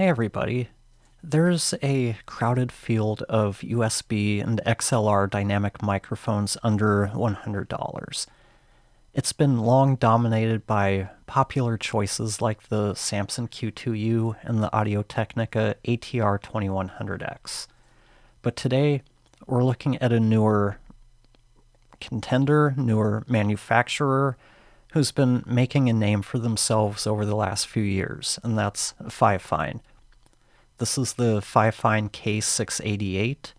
Hey everybody. There's a crowded field of USB and XLR dynamic microphones under $100. It's been long dominated by popular choices like the Samson Q2U and the Audio-Technica ATR2100X. But today, we're looking at a newer contender, newer manufacturer who's been making a name for themselves over the last few years, and that's Fifine. This is the Fifine K688,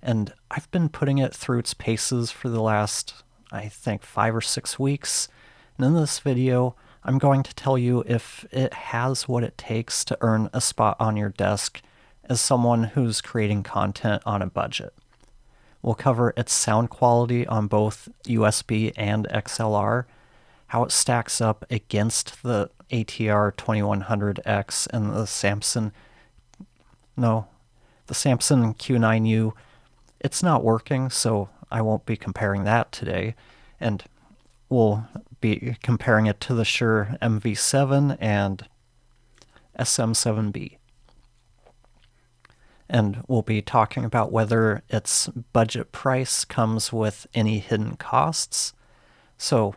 and I've been putting it through its paces for the last, I think, 5 or 6 weeks. And in this video, I'm going to tell you if it has what it takes to earn a spot on your desk as someone who's creating content on a budget. We'll cover its sound quality on both USB and XLR, how it stacks up against the ATR2100X and the Samson Q9U. It's not working, so I won't be comparing that today. And we'll be comparing it to the Shure MV7 and SM7B. And we'll be talking about whether its budget price comes with any hidden costs. So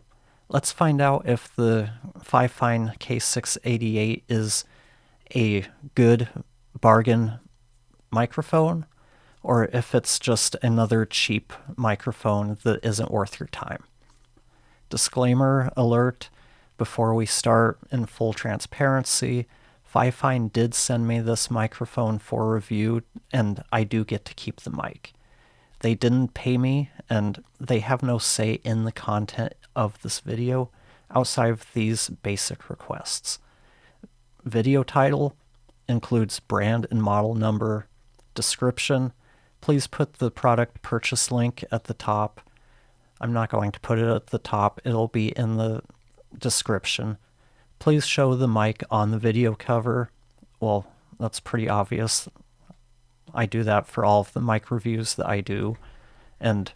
let's find out if the Fifine K688 is a good bargain microphone, or if it's just another cheap microphone that isn't worth your time. Disclaimer alert, before we start, in full transparency, Fifine did send me this microphone for review, and I do get to keep the mic. They didn't pay me, and they have no say in the content of this video outside of these basic requests. Video title includes brand and model number. Description, please put the product purchase link at the top. I'm not going to put it at the top, it'll be in the description. Please show the mic on the video cover. Well, that's pretty obvious. I do that for all of the mic reviews that I do. And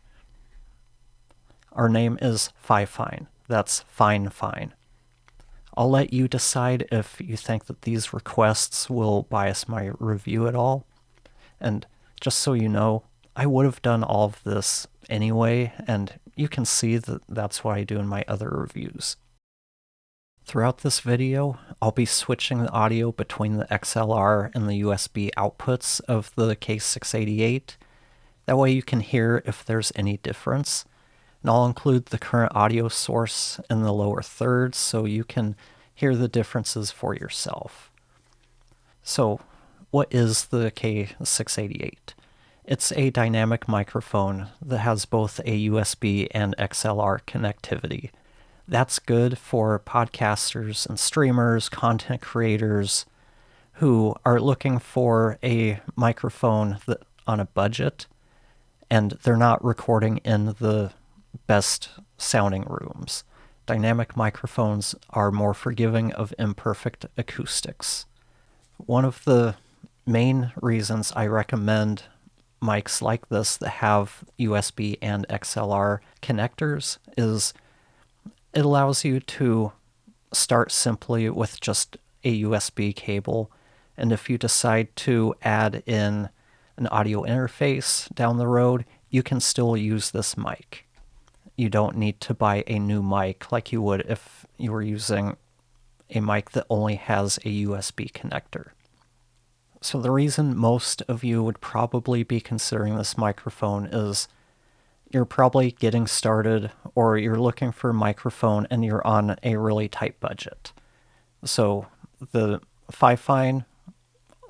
our name is Fifine. That's fine. I'll let you decide if you think that these requests will bias my review at all. And just so you know, I would have done all of this anyway, and you can see that that's what I do in my other reviews. Throughout this video, I'll be switching the audio between the XLR and the USB outputs of the K688. That way you can hear if there's any difference. And I'll include the current audio source in the lower thirds so you can hear the differences for yourself. So, what is the K688? It's a dynamic microphone that has both a USB and XLR connectivity. That's good for podcasters and streamers, content creators who are looking for a microphone that on a budget, and they're not recording in the best sounding rooms. Dynamic microphones are more forgiving of imperfect acoustics. One of the main reasons I recommend mics like this that have USB and XLR connectors is it allows you to start simply with just a USB cable, and if you decide to add in an audio interface down the road, you can still use this mic. You don't need to buy a new mic like you would if you were using a mic that only has a USB connector. So the reason most of you would probably be considering this microphone is you're probably getting started, or you're looking for a microphone and you're on a really tight budget. So the Fifine,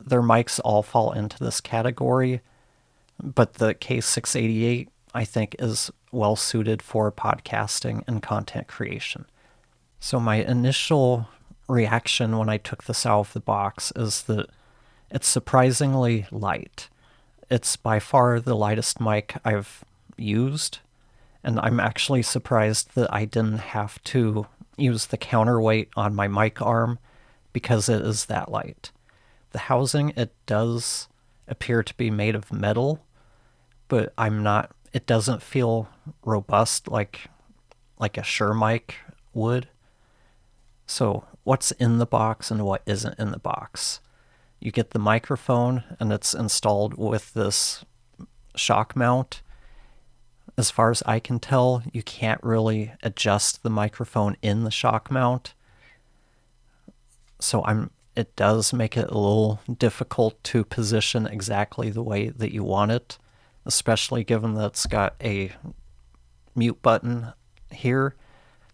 their mics all fall into this category, but the K688 I think is well suited for podcasting and content creation. So my initial reaction when I took this out of the box is that it's surprisingly light. It's by far the lightest mic I've used, and I'm actually surprised that I didn't have to use the counterweight on my mic arm because it is that light. The housing, it does appear to be made of metal, but it doesn't feel robust like a Shure mic would. So what's in the box and what isn't in the box? You get the microphone and it's installed with this shock mount. As far as I can tell, you can't really adjust the microphone in the shock mount. So it does make it a little difficult to position exactly the way that you want it, especially given that it's got a mute button here.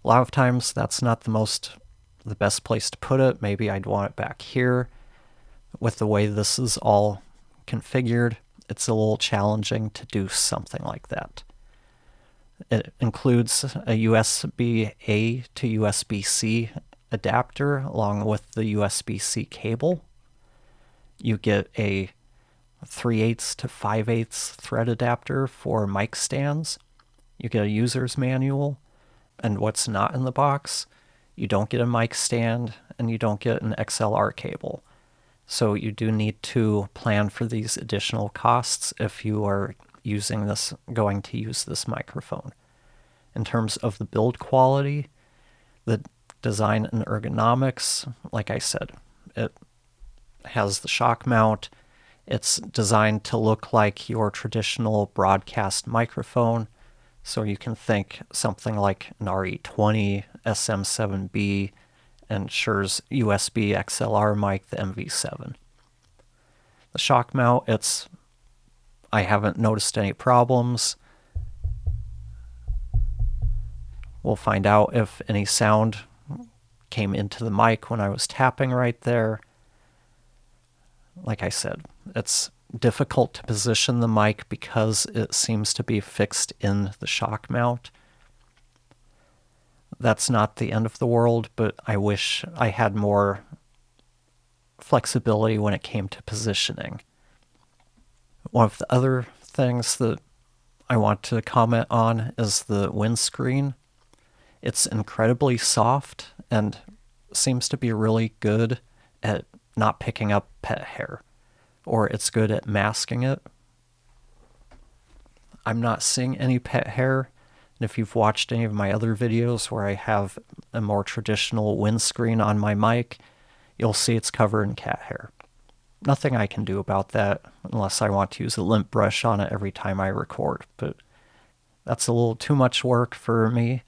A lot of times that's not the best place to put it. Maybe I'd want it back here. With the way this is all configured, it's a little challenging to do something like that. It includes a USB-A to USB-C adapter along with the USB-C cable. You get a 3/8 to 5/8 thread adapter for mic stands. You get a user's manual, and what's not in the box, you don't get a mic stand and you don't get an XLR cable. So you do need to plan for these additional costs if you are going to use this microphone. In terms of the build quality, the design and ergonomics, like I said, it has the shock mount. It's designed to look like your traditional broadcast microphone. So you can think something like an RE20, SM7B, and Shure's USB XLR mic, the MV7. The shock mount, I haven't noticed any problems. We'll find out if any sound came into the mic when I was tapping right there. Like I said, it's difficult to position the mic because it seems to be fixed in the shock mount. That's not the end of the world, but I wish I had more flexibility when it came to positioning. One of the other things that I want to comment on is the windscreen. It's incredibly soft and seems to be really good at not picking up pet hair, or it's good at masking it. I'm not seeing any pet hair, and if you've watched any of my other videos where I have a more traditional windscreen on my mic, you'll see it's covered in cat hair. Nothing I can do about that unless I want to use a lint brush on it every time I record, but that's a little too much work for me,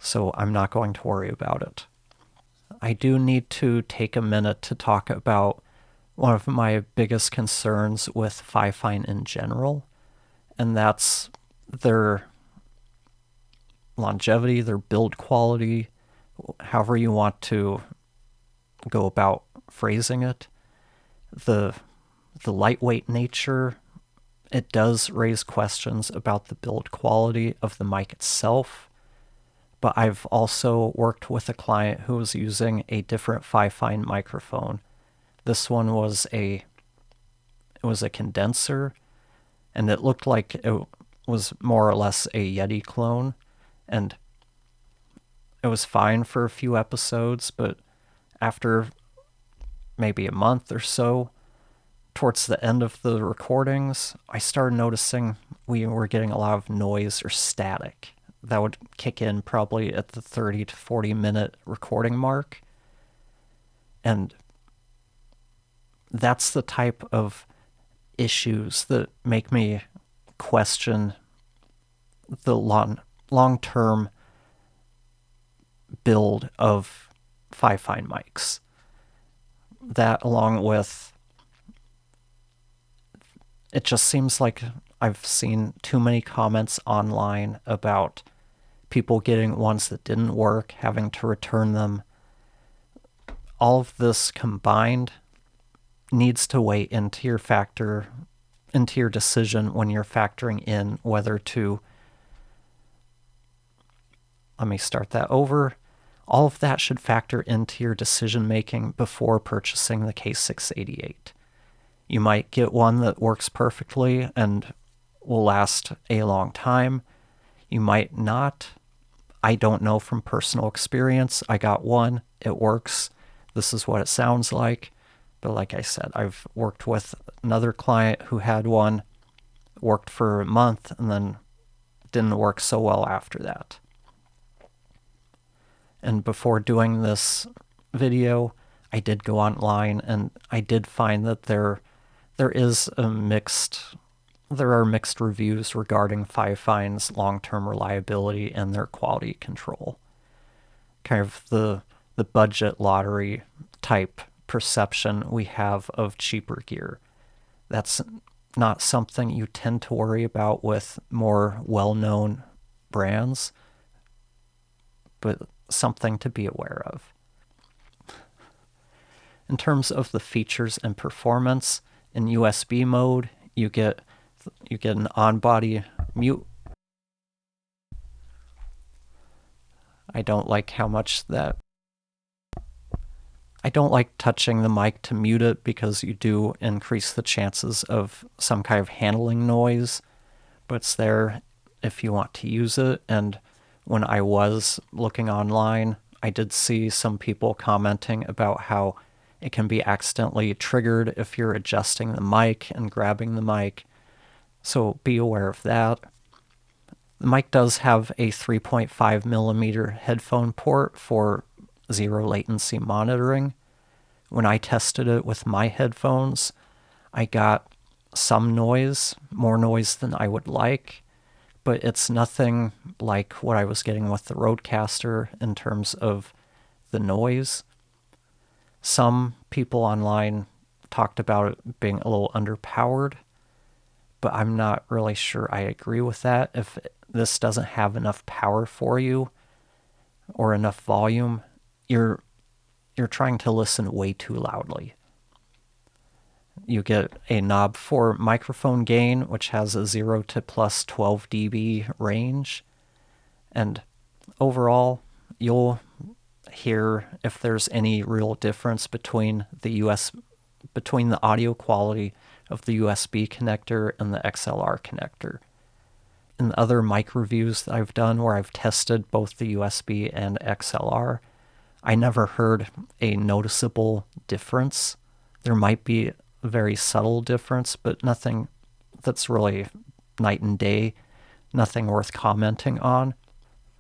so I'm not going to worry about it. I do need to take a minute to talk about one of my biggest concerns with Fifine in general, and that's their longevity, their build quality, however you want to go about phrasing it. The lightweight nature, it does raise questions about the build quality of the mic itself, but I've also worked with a client who was using a different Fifine microphone. This one was a condenser, and it looked like it was more or less a Yeti clone, and it was fine for a few episodes, but after maybe a month or so, towards the end of the recordings, I started noticing we were getting a lot of noise or static. That would kick in probably at the 30 to 40 minute recording mark. And that's the type of issues that make me question the long-term build of Fifine mics. That, along with, it just seems like I've seen too many comments online about people getting ones that didn't work, having to return them. All of this combined needs to weigh into your decision when you're factoring in whether to, let me start that over. All of that should factor into your decision making before purchasing the K688. You might get one that works perfectly and will last a long time. You might not. I don't know from personal experience. I got one, it works. This is what it sounds like. But like I said, I've worked with another client who had one, worked for a month, and then didn't work so well after that. And before doing this video, I did go online and I did find that there are mixed reviews regarding Fifine's long-term reliability and their quality control. Kind of the budget lottery type perception we have of cheaper gear. That's not something you tend to worry about with more well-known brands, but something to be aware of. In terms of the features and performance, in USB mode, you get an on-body mute. I don't like touching the mic to mute it because you do increase the chances of some kind of handling noise, but it's there if you want to use it. And when I was looking online, I did see some people commenting about how it can be accidentally triggered if you're adjusting the mic and grabbing the mic, so be aware of that. The mic does have a 3.5 millimeter headphone port for zero latency monitoring. When I tested it with my headphones, I got some noise, more noise than I would like, but it's nothing like what I was getting with the Rodecaster in terms of the noise. Some people online talked about it being a little underpowered, but I'm not really sure I agree with that. If this doesn't have enough power for you or enough volume, you're trying to listen way too loudly. You get a knob for microphone gain, which has a 0 to plus 12 dB range, and overall, you'll hear if there's any real difference between the audio quality of the USB connector and the XLR connector. In other mic reviews that I've done where I've tested both the USB and XLR, I never heard a noticeable difference. There might be a very subtle difference, but nothing that's really night and day, nothing worth commenting on.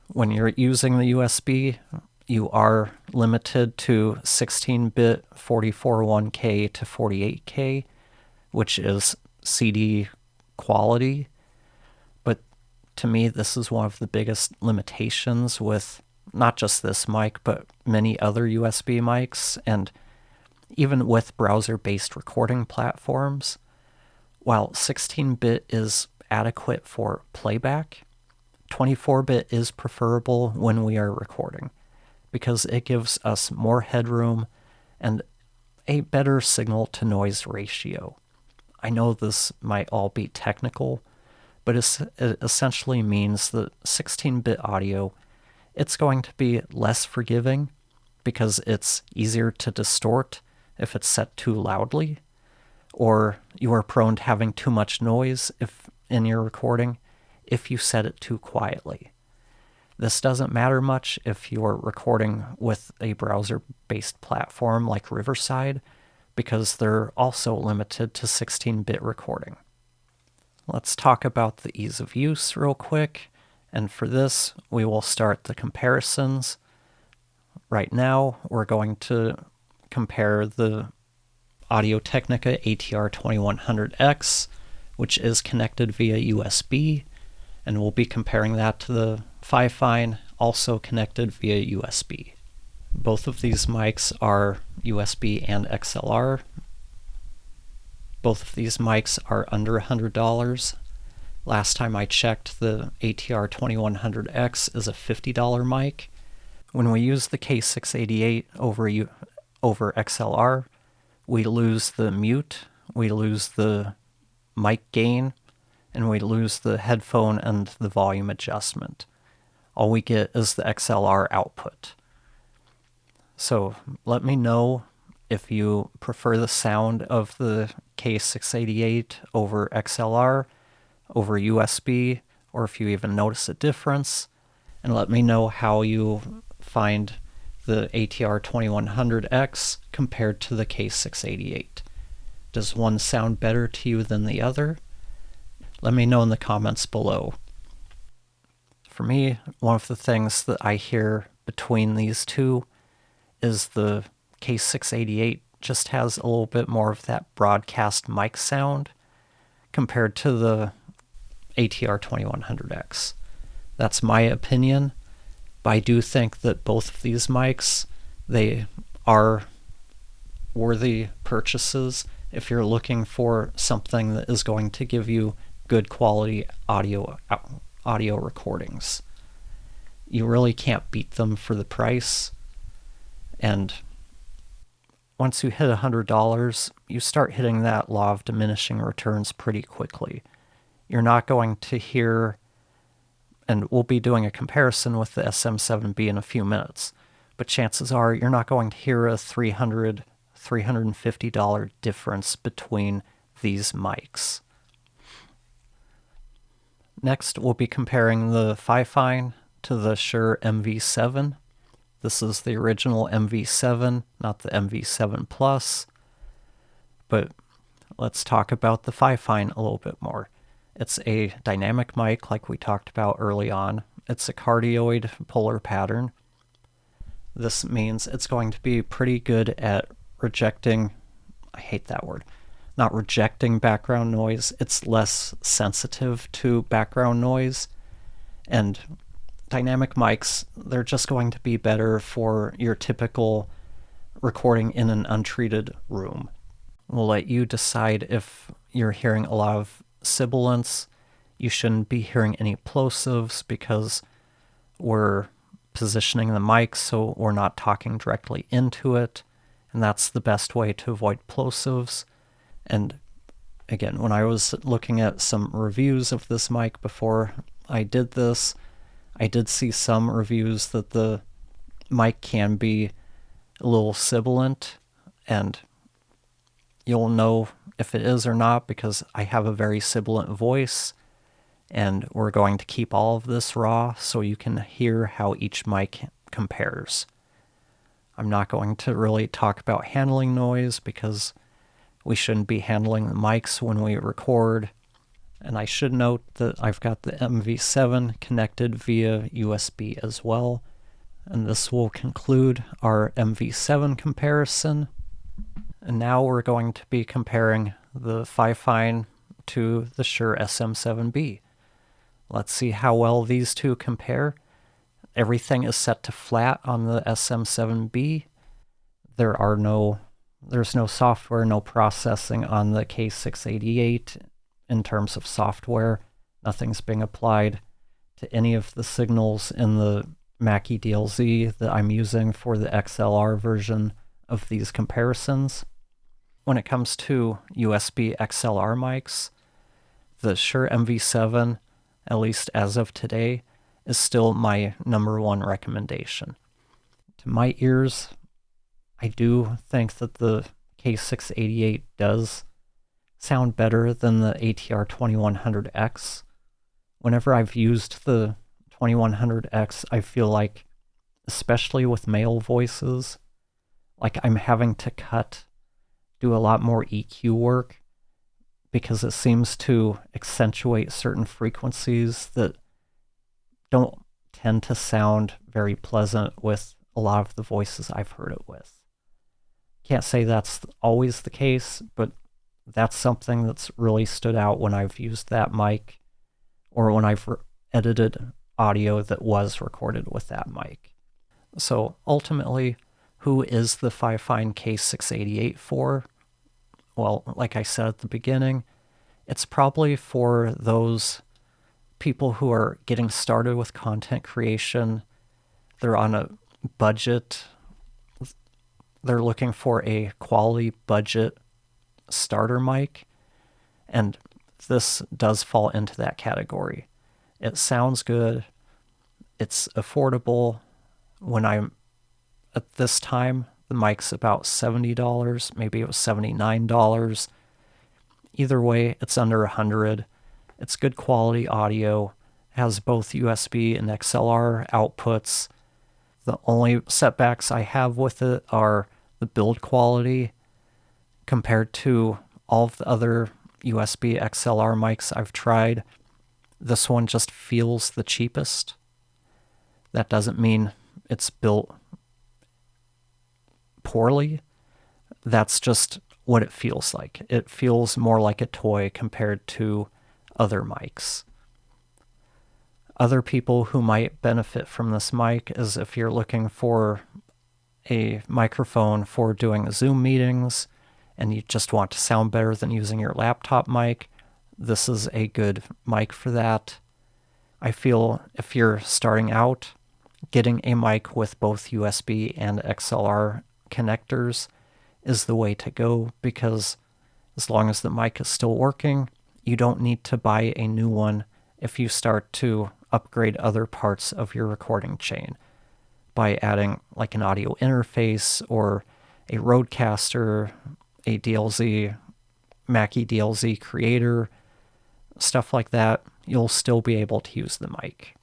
When you're using the USB, you are limited to 16-bit 441K to 48K, which is CD quality. But to me, this is one of the biggest limitations with not just this mic, but many other USB mics, and even with browser-based recording platforms. While 16-bit is adequate for playback, 24-bit is preferable when we are recording, because it gives us more headroom and a better signal-to-noise ratio. I know this might all be technical, but it essentially means that 16-bit audio, it's going to be less forgiving because it's easier to distort if it's set too loudly, or you are prone to having too much noise in your recording if you set it too quietly. This doesn't matter much if you're recording with a browser-based platform like Riverside, because they're also limited to 16-bit recording. Let's talk about the ease of use real quick, and for this, we will start the comparisons. Right now, we're going to compare the Audio-Technica ATR2100X, which is connected via USB, and we'll be comparing that to the Fifine, also connected via USB. Both of these mics are USB and XLR. Both of these mics are under $100. Last time I checked, the ATR2100X is a $50 mic. When we use the K688 over XLR, we lose the mute, we lose the mic gain, and we lose the headphone and the volume adjustment. All we get is the XLR output. So let me know if you prefer the sound of the K688 over XLR, over USB, or if you even notice a difference. And let me know how you find the ATR2100X compared to the K688. Does one sound better to you than the other? Let me know in the comments below. For me, one of the things that I hear between these two is the K688 just has a little bit more of that broadcast mic sound compared to the ATR2100X. That's my opinion, but I do think that both of these mics, they are worthy purchases if you're looking for something that is going to give you good quality audio recordings. You really can't beat them for the price, and once you hit $100, you start hitting that law of diminishing returns pretty quickly. You're not going to hear, and we'll be doing a comparison with the SM7B in a few minutes, but chances are you're not going to hear a $300, $350 difference between these mics. Next, we'll be comparing the Fifine to the Shure MV7. This is the original MV7, not the MV7 Plus. But let's talk about the Fifine a little bit more. It's a dynamic mic like we talked about early on. It's a cardioid polar pattern. This means it's going to be pretty good at rejecting, I hate that word, not rejecting background noise. It's less sensitive to background noise. And dynamic mics, they're just going to be better for your typical recording in an untreated room. We'll let you decide if you're hearing a lot of sibilance. You shouldn't be hearing any plosives because we're positioning the mic so we're not talking directly into it, and that's the best way to avoid plosives. And again, when I was looking at some reviews of this mic before I did this, I did see some reviews that the mic can be a little sibilant, and you'll know if it is or not because I have a very sibilant voice, and we're going to keep all of this raw so you can hear how each mic compares. I'm not going to really talk about handling noise because we shouldn't be handling the mics when we record. And I should note that I've got the MV7 connected via USB as well. And this will conclude our MV7 comparison. And now we're going to be comparing the Fifine to the Shure SM7B. Let's see how well these two compare. Everything is set to flat on the SM7B. There's no software, no processing on the K688. In terms of software, nothing's being applied to any of the signals in the Mackie DLZ that I'm using for the XLR version of these comparisons. When it comes to USB XLR mics, the Shure MV7, at least as of today, is still my #1 recommendation. To my ears, I do think that the K688 does sound better than the ATR2100X. Whenever I've used the 2100X, I feel like, especially with male voices, like I'm having to do a lot more EQ work because it seems to accentuate certain frequencies that don't tend to sound very pleasant with a lot of the voices I've heard it with. Can't say that's always the case, but that's something that's really stood out when I've used that mic or when I've edited audio that was recorded with that mic. So ultimately, who is the Fifine K688 for? Well, like I said at the beginning, it's probably for those people who are getting started with content creation. They're on a budget. They're looking for a quality budget starter mic, and this does fall into that category. It sounds good. It's affordable. When I'm at this time, the mic's about $70. Maybe it was $79. Either way, it's under $100. It's good quality audio. It has both USB and XLR outputs. The only setbacks I have with it are the build quality. Compared to all of the other USB XLR mics I've tried, this one just feels the cheapest. That doesn't mean it's built poorly. That's just what it feels like. It feels more like a toy compared to other mics. Other people who might benefit from this mic is if you're looking for a microphone for doing Zoom meetings and you just want to sound better than using your laptop mic, this is a good mic for that. I feel if you're starting out, getting a mic with both USB and XLR connectors is the way to go, because as long as the mic is still working, you don't need to buy a new one if you start to upgrade other parts of your recording chain by adding like an audio interface or a Rodecaster, a DLZ, Mackie DLZ creator, stuff like that. You'll still be able to use the mic.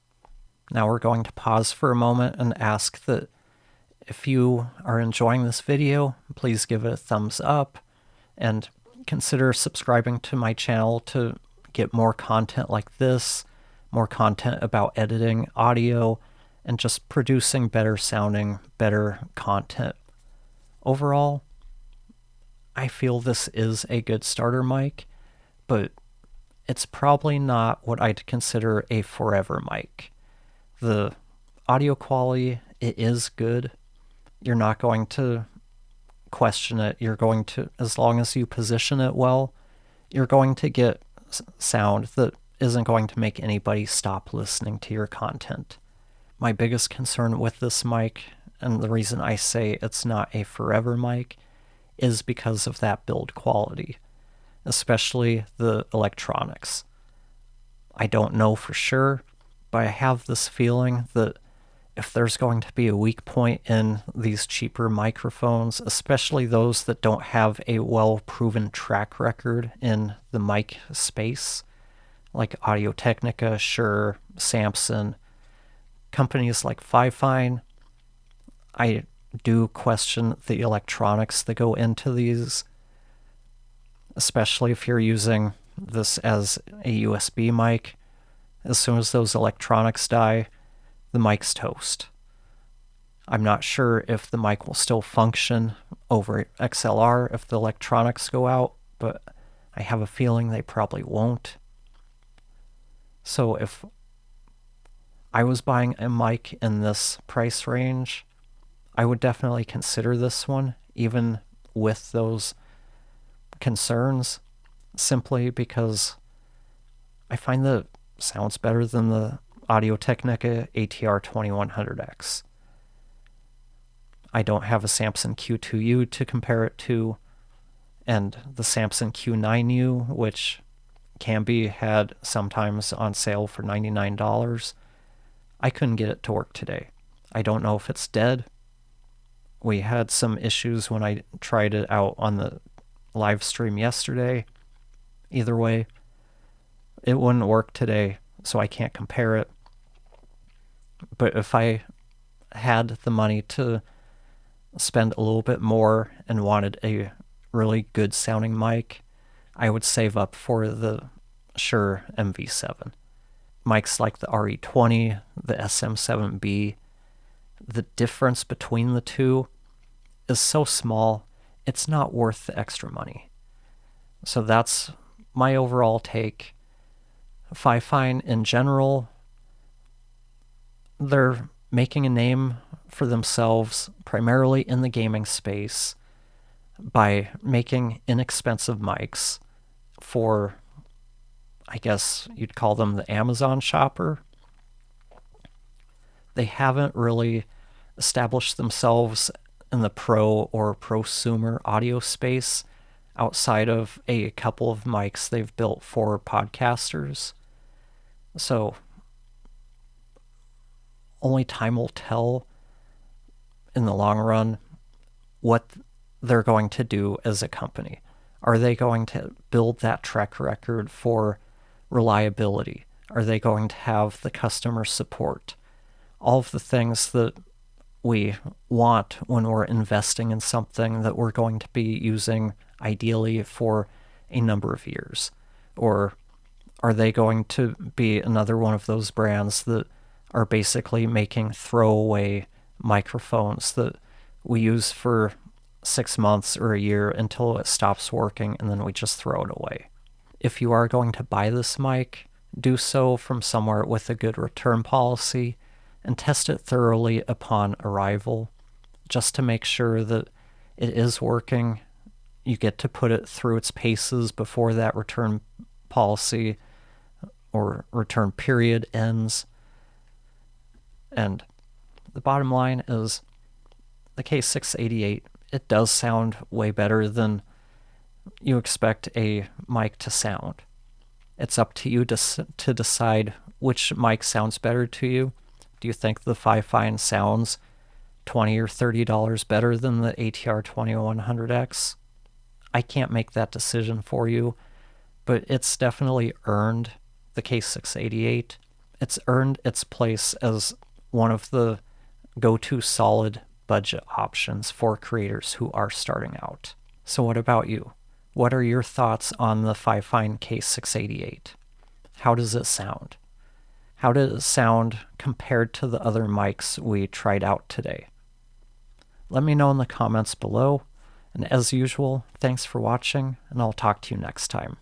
Now we're going to pause for a moment and ask that if you are enjoying this video, please give it a thumbs up and consider subscribing to my channel to get more content like this, more content about editing audio, and just producing better sounding, better content. Overall, I feel this is a good starter mic, but it's probably not what I'd consider a forever mic. The audio quality, it is good. You're not going to question it. You're going to, as long as you position it well, you're going to get sound that isn't going to make anybody stop listening to your content. My biggest concern with this mic, and the reason I say it's not a forever mic, is because of that build quality, especially the electronics. I don't know for sure, but I have this feeling that if there's going to be a weak point in these cheaper microphones, especially those that don't have a well-proven track record in the mic space, like Audio-Technica, Shure, Samson, companies like Fifine, I do question the electronics that go into these, especially if you're using this as a USB mic. As soon as those electronics die, the mic's toast. I'm not sure if the mic will still function over XLR if the electronics go out, but I have a feeling they probably won't. So if I was buying a mic in this price range, I would definitely consider this one, even with those concerns, simply because I find that it sounds better than the Audio-Technica ATR2100X. I don't have a Samson Q2U to compare it to, and the Samson Q9U, which can be had sometimes on sale for $99, I couldn't get it to work today. I don't know if it's dead. We had some issues when I tried it out on the live stream yesterday. Either way, it wouldn't work today, so I can't compare it. But if I had the money to spend a little bit more and wanted a really good sounding mic, I would save up for the Shure MV7. Mics like the RE20, the SM7B, the difference between the two is so small, it's not worth the extra money. So that's my overall take. Fifine in general, they're making a name for themselves primarily in the gaming space by making inexpensive mics for, I guess you'd call them the Amazon shopper. They haven't really established themselves in the pro or prosumer audio space outside of a couple of mics they've built for podcasters. So only time will tell in the long run what they're going to do as a company. Are they going to build that track record for reliability? Are they going to have the customer support? All of the things that we want when we're investing in something that we're going to be using ideally for a number of years. Or are they going to be another one of those brands that are basically making throwaway microphones that we use for 6 months or a year until it stops working, and then we just throw it away. If you are going to buy this mic, do so from somewhere with a good return policy and test it thoroughly upon arrival just to make sure that it is working. You get to put it through its paces before that return policy or return period ends. And the bottom line is the K688, it does sound way better than you expect a mic to sound. It's up to you to decide which mic sounds better to you. Do you think the Fifine sounds $20 or $30 better than the ATR2100X? I can't make that decision for you, but it's definitely earned the K688. It's earned its place as one of the go-to solid budget options for creators who are starting out. So what about you? What are your thoughts on the Fifine K688? How does it sound? How did it sound compared to the other mics we tried out today? Let me know in the comments below, and as usual, thanks for watching, and I'll talk to you next time.